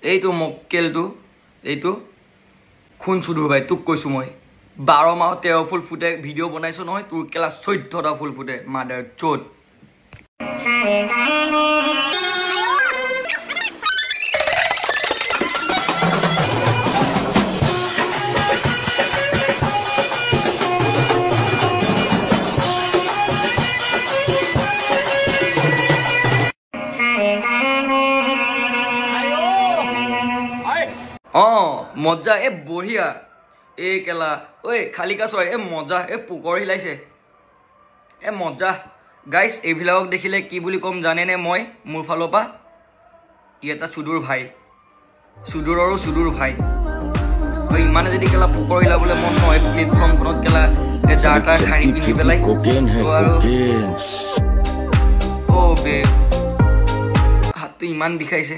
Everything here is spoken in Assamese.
এইটো মক্কেলটো এইটো খুন চুদুৰ ভাই তোক কৈছো মই 12 মাহ 13 ফুল ফুটে ভিডিঅ' বনাইছো নহয় তোৰ কেলা 14টা ফুল ফুটে মাদাৰ চোদ মজা এ বঢ়িয়া এ কেলা ঐ খালিকা চৰাই এ মজা এ পোকৰ হিলাইছে এ মজা গাইছ এইবিলাকক দেখিলে কি বুলি কম জানেনে মই মোৰ ফালৰ পৰা ই এটা চুদুৰ ভাই চুদুৰৰো চুদুৰ ভাই ইমানে যদি কেলা পোকৰ হিলাবলৈ মন নহয় প্লেটফৰ্মখনত কেলা ডাটা খাৰি পিন্ধি পেলাই বে হাতটো ইমান বিষাইছে